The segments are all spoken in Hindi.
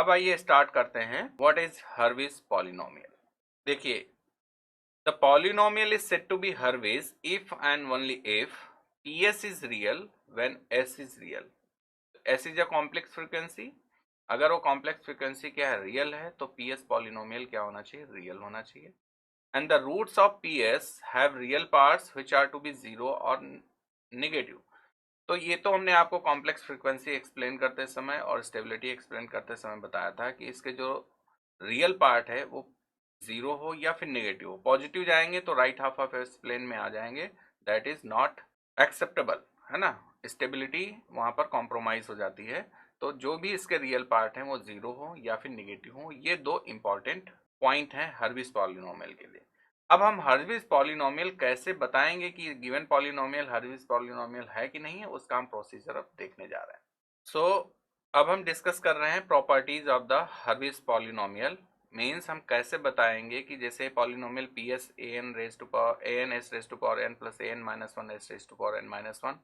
अब आइए स्टार्ट करते हैं। What is Hurwitz polynomial? देखिए, the polynomial is said to be Hurwitz if and only if PS is real when S is real. S is a complex frequency. अगर वो कॉम्प्लेक्स फ्रीक्वेंसी क्या है, रियल है, तो PS पॉलिनोमियल क्या होना चाहिए, रियल होना चाहिए। And the roots of PS have real parts which are to be zero और नेगेटिव। तो ये तो हमने आपको कॉम्प्लेक्स फ्रीक्वेंसी एक्सप्लेन करते समय और स्टेबिलिटी एक्सप्लेन करते समय बताया था कि इसके जो रियल पार्ट है वो जीरो हो या फिर नेगेटिव हो। पॉजिटिव जाएंगे तो right half of S plane में आ जाएंगे, दैट इज नॉट एक्सेप्टेबल, है ना। स्टेबिलिटी वहां पर कॉम्प्रोमाइज हो जाती है। तो जो भी इसके रियल पार्ट हैं वो जीरो हो या फिर नेगेटिव हो, ये दो इंपॉर्टेंट पॉइंट हैं हर्विस पॉलिनोमियल के लिए। अब हम हर्विस पॉलिनोमियल कैसे बताएंगे कि गिवन पॉलिनोमियल हर्विस पॉलिनोमियल है कि नहीं है, उसका हम प्रोसीजर अब देखने जा रहे हैं। सो अब हम डिस्कस कर रहे हैं properties of the Hurwitz polynomial. Means हम कैसे बताएंगे कि जैसे polynomial P S A N raise to power A N S raise to power N plus A N minus one S raise to power N minus one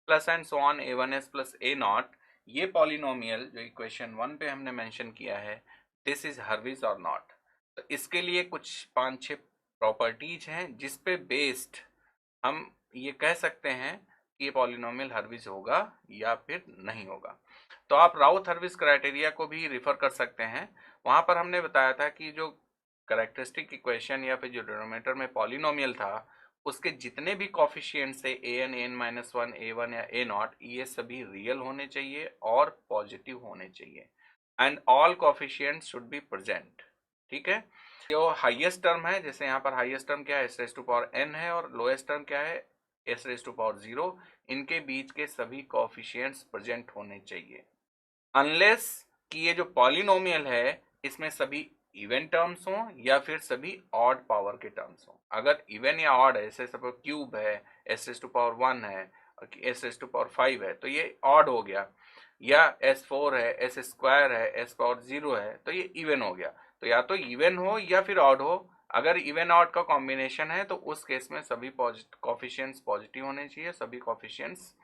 plus and so on A one S plus A not, ये पॉलिनोमियल जो इक्वेशन 1 पे हमने मेंशन किया है, दिस इज हर्विस और नॉट। तो इसके लिए कुछ 5-6 प्रॉपर्टीज हैं जिस पे बेस्ड हम ये कह सकते हैं कि ये पॉलिनोमियल हर्विस होगा या फिर नहीं होगा। तो आप राउथ हर्विस क्राइटेरिया को भी रिफर कर सकते हैं। वहां पर हमने बताया था कि जो कैरेक्टरिस्टिक इक्वेशन या फिर जो डिनोमिनेटर में पॉलिनोमियल था, उसके जितने भी कॉफिशिएंट्स है ए एन माइनस वन ए वन या ए नॉट, ये सभी रियल होने चाहिए और पॉजिटिव होने चाहिए and all coefficients should be present. ठीक है। जो हाईएस्ट टर्म है, जैसे यहाँ पर हाईएस्ट टर्म क्या है, S raise to power N है, और लोएस्ट टर्म क्या है, S raise to power zero, इनके बीच के सभी कोएफिशिएंट्स प्रेजेंट होने चाहिए। अनलेस कि ये जो पॉलिनोमियल है इसमें सभी इवन टर्म्स हों या फिर सभी ऑड पावर के टर्म्स हों। अगर इवन या ऑड है, जैसे सपोज क्यूब है, S raise to power one है, S raise to power five है, तो ये ऑड हो गया। या एस फोर है, एस स्क्वायर है, एस पावर जीरो है, तो ये इवन हो गया। तो या तो इवन हो या फिर ऑड हो। अगर इवन ऑड का कॉम्बिनेशन है तो उस केस में सभी कॉफिशिएंट्स पॉजिटिव होने चाहिए, सभी कॉफिशिएंट्स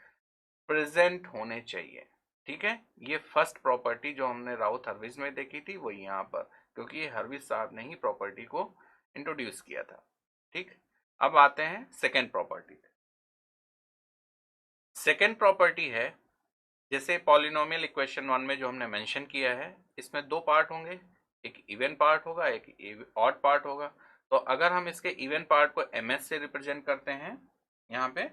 प्रेजेंट होने चाहिए। ठीक है। ये फर्स्ट प्रॉपर्टी जो हमने राउथ हर्विस में देखी थी वो यहाँ पर, क्योंकि ये हर्विस साहब ने ही प्रॉपर्टी को इंट्रोड्यूस किया था। ठीक। अब आते हैं सेकेंड प्रॉपर्टी पे। सेकेंड प्रॉपर्टी है, जैसे पॉलिनोमियल इक्वेशन 1 में जो हमने मेंशन किया है, इसमें दो पार्ट होंगे, एक इवन पार्ट होगा, एक ऑड पार्ट होगा। तो अगर हम इसके इवन पार्ट को ms से रिप्रेजेंट करते हैं, यहाँ पे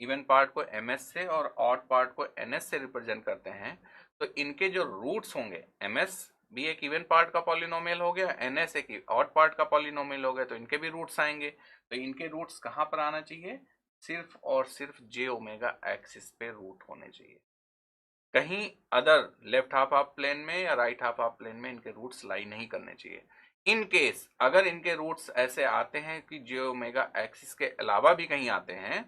इवन पार्ट को ms से और ऑड पार्ट को ns से रिप्रेजेंट करते हैं, तो इनके जो रूट्स होंगे, ms भी एक इवन पार्ट का पॉलिनोमियल हो गया, ns एक ऑड पार्ट का पॉलिनोमियल हो गया, तो इनके भी रूट्स आएंगे। तो इनके रूट्स कहाँ पर आना चाहिए, सिर्फ और सिर्फ j ओमेगा एक्सिस पे रूट होने चाहिए। कहीं other left half of plane में या राइट हाफ ऑफ प्लेन में इनके रूट्स लाई नहीं करने चाहिए। इन केस अगर इनके रूट्स ऐसे आते हैं कि जो ओमेगा एक्सिस के अलावा भी कहीं आते हैं,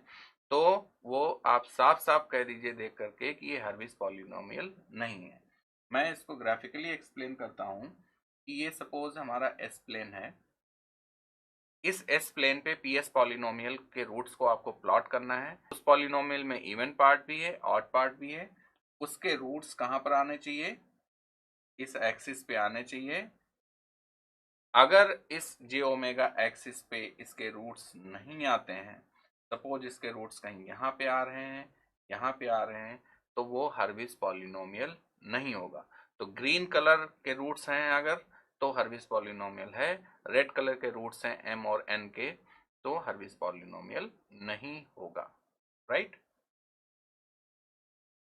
तो वो आप साफ साफ कह दीजिए देख करके कि ये हर्विस पॉलिनोमियल नहीं है। मैं इसको ग्राफिकली एक्सप्लेन करता हूं कि ये सपोज हमारा एस प्लेन है। इस एस प्लेन पे पी एस पॉलिनोमियल के रूट्स को आपको प्लॉट करना है। उस पॉलिनोमियल में इवन पार्ट भी है, ऑड पार्ट भी है। उसके रूट्स कहां पर आने चाहिए, इस एक्सिस पे आने चाहिए। अगर इस जे ओमेगा एक्सिस पे इसके रूट्स नहीं आते हैं, सपोज इसके रूट्स कहीं यहाँ पे आ रहे हैं, यहाँ पे आ रहे हैं, तो वो हर्विस पॉलिनोमियल नहीं होगा। तो ग्रीन कलर के रूट्स हैं अगर, तो हर्विस पॉलिनोमियल है। रेड कलर के रूट्स हैं m और n के, तो हर्विस पॉलिनोमियल नहीं होगा। राइट।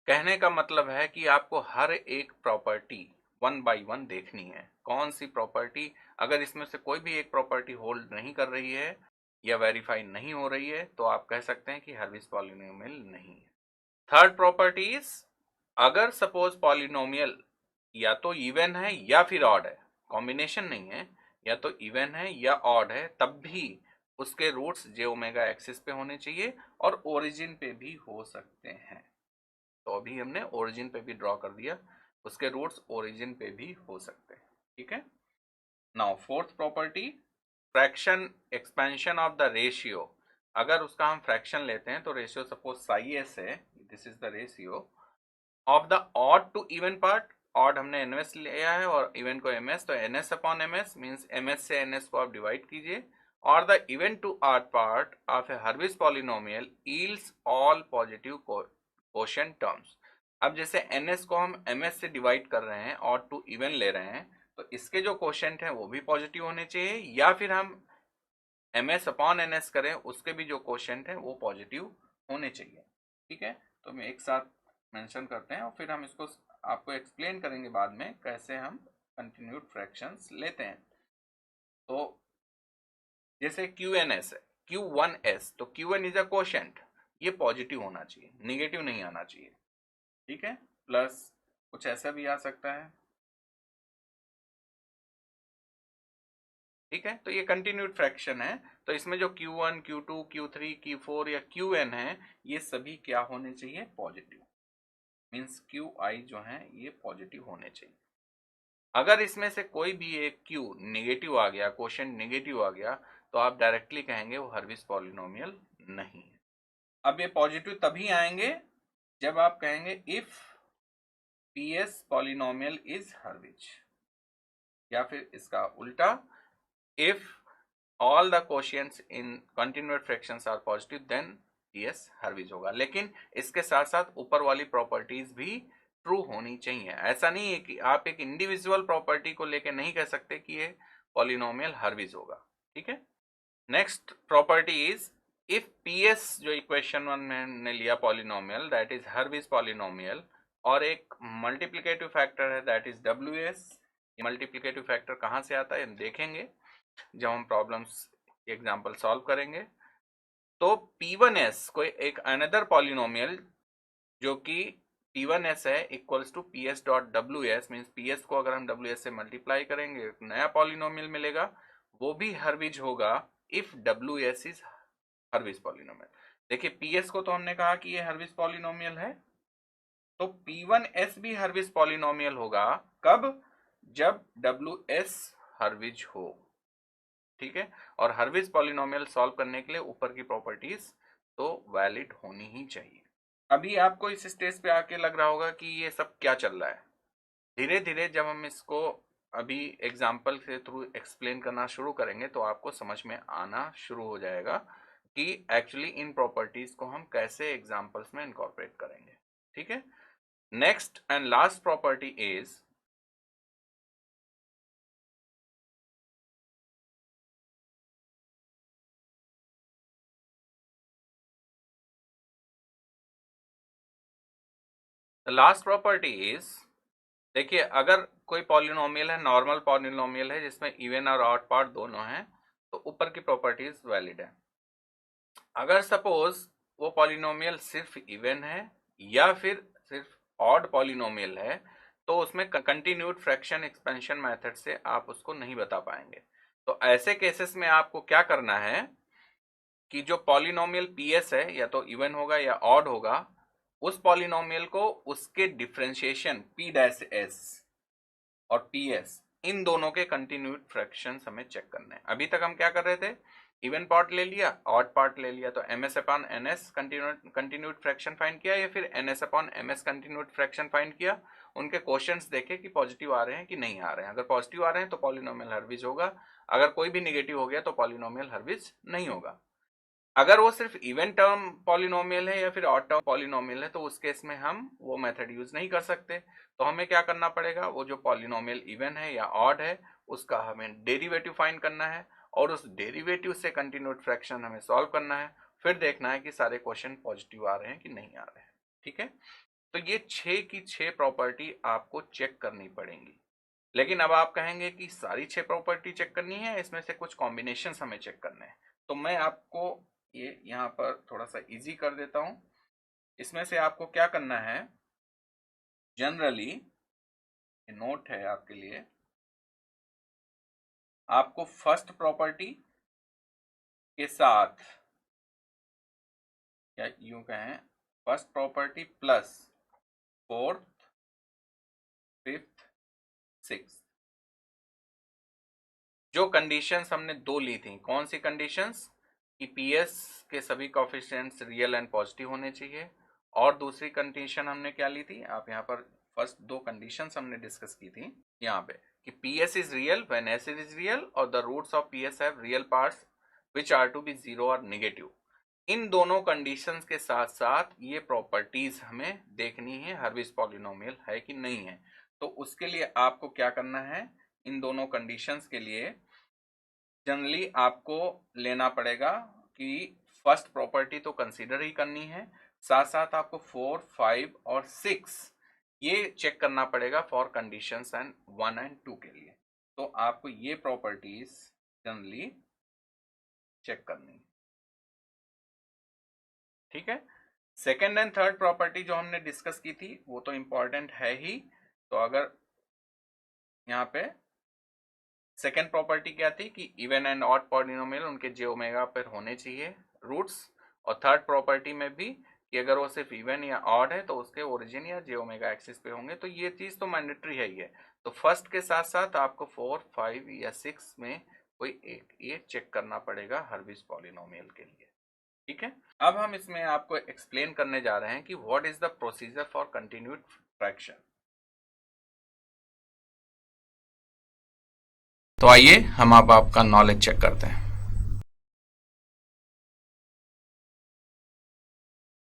कहने का मतलब है कि आपको हर एक प्रॉपर्टी 1 बाय 1 देखनी है। कौन सी प्रॉपर्टी, अगर इसमें से कोई भी एक प्रॉपर्टी होल्ड नहीं कर रही है या वेरीफाई नहीं हो रही है, तो आप कह सकते हैं कि हर्विस पॉलिनोमियल नहीं है। थर्ड प्रॉपर्टी इज, अगर सपोज पॉलिनोमियल या तो इवन है या फिर ऑड है, कॉम्बिनेशन नहीं है, या तो इवन है या ऑड है, तब भी उसके रूट्स जे ओमेगा एक्सिस पे होने चाहिए और ओरिजिन पे भी हो सकते हैं। तो अभी हमने ओरिजिन पे भी ड्रॉ कर दिया, उसके रूट्स ओरिजिन पे भी हो सकते हैं। ठीक है। Now fourth property, fraction expansion of the ratio. अगर उसका हम फ्रैक्शन लेते हैं तो रेशियो सपोज साई एस है, this is the ratio of the odd to even part. Odd हमने एनएस लिया है और इवन को एमएस, तो NS upon MS means MS से एनएस को आप डिवाइड कीजिए, और the even to odd part of a Hurwitz polynomial yields all positive quotient terms. अब जैसे एनएस को हम एमएस से डिवाइड कर रहे हैं और टू इवन ले रहे हैं, तो इसके जो कोशेंट हैं वो भी पॉजिटिव होने चाहिए, या फिर हम एमएस अपॉन एनएस करें उसके भी जो कोशेंट है वो पॉजिटिव होने चाहिए। ठीक है, तो हम एक साथ मेंशन करते हैं और फिर हम इसको आपको एक्सप्लेन करेंगे बाद में कैसे हम कंटिन्यूड फ्रैक्शंस लेते हैं। तो जैसे QNS है, Q1S, तो Q1 इज अ कोशेंट, ये पॉजिटिव होना चाहिए, निगेटिव नहीं आना चाहिए। ठीक है, प्लस कुछ ऐसा भी आ सकता है। ठीक है, तो ये कंटिन्यूड फ्रैक्शन है, तो इसमें जो Q1, Q2, Q3, Q4 या Qn है, ये सभी क्या होने चाहिए, पॉजिटिव, मीन्स Qi जो है ये पॉजिटिव होने चाहिए। अगर इसमें से कोई भी एक Q नेगेटिव आ गया, क्वोशिएंट नेगेटिव आ गया, तो आप डायरेक्टली कहेंगे वो हर्विज पॉलिनोमियल नहीं है। अब ये पॉजिटिव तभी आएंगे जब आप कहेंगे if PS polynomial is Hurwitz, या फिर इसका उल्टा, if all the quotients in continued fractions are positive then PS Hurwitz होगा। लेकिन इसके साथ साथ ऊपर वाली प्रॉपर्टीज भी ट्रू होनी चाहिए। ऐसा नहीं है कि आप एक इंडिविजुअल प्रॉपर्टी को लेके नहीं कह सकते कि ये पॉलिनोमियल हर्विज होगा। ठीक है, next property is if PS जो इक्वेशन 1 में ने लिया पॉलिनोमियल दैट इज हर्विज पॉलिनोमियल, और एक मल्टीप्लिकेटिव फैक्टर है that is WS। Multiplicative factor कहाँ से आता है हम देखेंगे जब हम प्रॉब्लम्स एग्जांपल सॉल्व करेंगे। तो P1S कोई एक अनदर पॉलिनोमियल जो कि P1S है equals to PS dot WS, means PS को अगर हम WS से मल्टीप्लाई करेंगे एक नया पॉलिनोमियल मिलेगा, वो भी हर्विज होगा इफ WS इज हर्विज पॉलिनोमियल। देखिए PS को तो हमने कहा कि ये हर्विज पॉलिनोमियल है, तो P1S भी हर्विज पॉलिनोमियल होगा कब, जब WS हर्विज हो। ठीक है, और हर्विज पॉलिनोमियल सॉल्व करने के लिए ऊपर की प्रॉपर्टीज तो वैलिड होनी ही चाहिए। अभी आपको इस स्टेज पे आके लग रहा होगा कि ये सब क्या चल रहा है। धीरे धीरे जब हम इसको अभी एग्जाम्पल के थ्रू एक्सप्लेन करना शुरू करेंगे तो आपको समझ में आना शुरू हो जाएगा कि एक्चुअली इन प्रॉपर्टीज को हम कैसे एग्जाम्पल्स में इनकॉर्पोरेट करेंगे। ठीक है, next and last property is the last property is, देखिए अगर कोई पॉलिनोमियल है, नॉर्मल पॉलिनोमियल है जिसमें इवन और ऑड पार्ट दोनों हैं, तो ऊपर की प्रॉपर्टीज वैलिड है। अगर सपोज वो पॉलिनोमियल सिर्फ इवन है या फिर सिर्फ ऑड पॉलिनोमियल है, तो उसमें कंटिन्यूड फ्रैक्शन एक्सपेंशन मेथड से आप उसको नहीं बता पाएंगे। तो ऐसे केसेस में आपको क्या करना है कि जो पॉलिनोमियल PS है या तो इवन होगा या ऑड होगा, उस पॉलिनोमियल को उसके डिफरेंशिएशन P-S और PS इन दोनों के कंटिन्यूड फ्रैक्शंस हमें चेक करने हैं। अभी तक हम क्या कर रहे थे, इवन पार्ट ले लिया, ऑड पार्ट ले लिया, तो MS upon NS continued fraction find किया या फिर NS upon MS continued fraction find किया, उनके क्वेश्चंस देखे कि पॉजिटिव आ रहे हैं कि नहीं आ रहे हैं। अगर पॉजिटिव आ रहे हैं तो पॉलिनोमियल हर्विज होगा, अगर कोई भी निगेटिव हो गया तो पॉलिनोमियल हर्विज नहीं होगा। अगर वो सिर्फ इवन टर्म पॉलिनोमियल है या फिर ऑड टर्म पॉलिनोमियल है, तो उस केस में हम वो मेथड यूज नहीं कर सकते। तो हमें क्या करना पड़ेगा, वो जो पॉलिनोमियल इवन है या ऑड है उसका हमें डेरिवेटिव फाइंड करना है, और उस डेरिवेटिव से कंटिन्यूड फ्रैक्शन हमें सॉल्व करना है, फिर देखना है कि सारे क्वेश्चन पॉजिटिव आ रहे हैं कि नहीं आ रहे हैं। ठीक है, तो ये 6 की 6 प्रॉपर्टी आपको चेक करनी पड़ेंगी। लेकिन अब आप कहेंगे कि सारी 6 प्रॉपर्टी चेक करनी है, इसमें से कुछ कॉम्बिनेशन हमें चेक करने हैं, तो मैं आपको ये यहाँ पर थोड़ा सा इजी कर देता हूं। इसमें से आपको क्या करना है, जनरली नोट है आपके लिए, आपको फर्स्ट प्रॉपर्टी के साथ, या यूं कहें first property plus fourth, fifth, six, जो कंडीशंस हमने दो ली थी, कौन सी कंडीशंस, कि PS के सभी कोएफिशिएंट्स रियल एंड पॉजिटिव होने चाहिए, और दूसरी कंडीशन हमने क्या ली थी, आप यहाँ पर फर्स्ट दो कंडीशंस हमने डिस्कस की थी यहाँ पे कि PS is real when S is real और the roots of PS have real parts which are to be zero और नेगेटिव। इन दोनों कंडीशंस के साथ साथ ये प्रॉपर्टीज हमें देखनी है हर्विस पॉलिनोमियल है कि नहीं है। तो उसके लिए आपको क्या करना है, इन दोनों कंडीशंस के लिए जनरली आपको लेना पड़ेगा कि फर्स्ट प्रॉपर्टी तो कंसीडर ही करनी है, साथ साथ आपको 4, 5 और 6 ये चेक करना पड़ेगा फॉर कंडीशंस एंड 1 एंड 2 के लिए। तो आपको ये प्रॉपर्टीज जनरली चेक करनी है, ठीक है। सेकेंड एंड थर्ड प्रॉपर्टी जो हमने डिस्कस की थी वो तो इंपॉर्टेंट है ही। तो अगर यहाँ पे सेकेंड प्रॉपर्टी क्या थी कि इवन एंड ऑड पॉलिनोमियल उनके जे ओमेगा पर होने चाहिए रूट्स, और थर्ड प्रॉपर्टी में भी कि अगर वो सिर्फ इवन या ऑड है तो उसके ओरिजिन या जे ओमेगा एक्सिस पे होंगे। तो ये चीज तो मैंडेटरी है ही है। तो फर्स्ट के साथ साथ आपको 4, 5 या 6 में कोई एक ये चेक करना पड़ेगा हर्विस पॉलिनोमियल के लिए, ठीक है। अब हम इसमें आपको एक्सप्लेन करने जा रहे हैं कि what is the procedure for continued fraction. तो आइए हम अब आपका नॉलेज चेक करते हैं।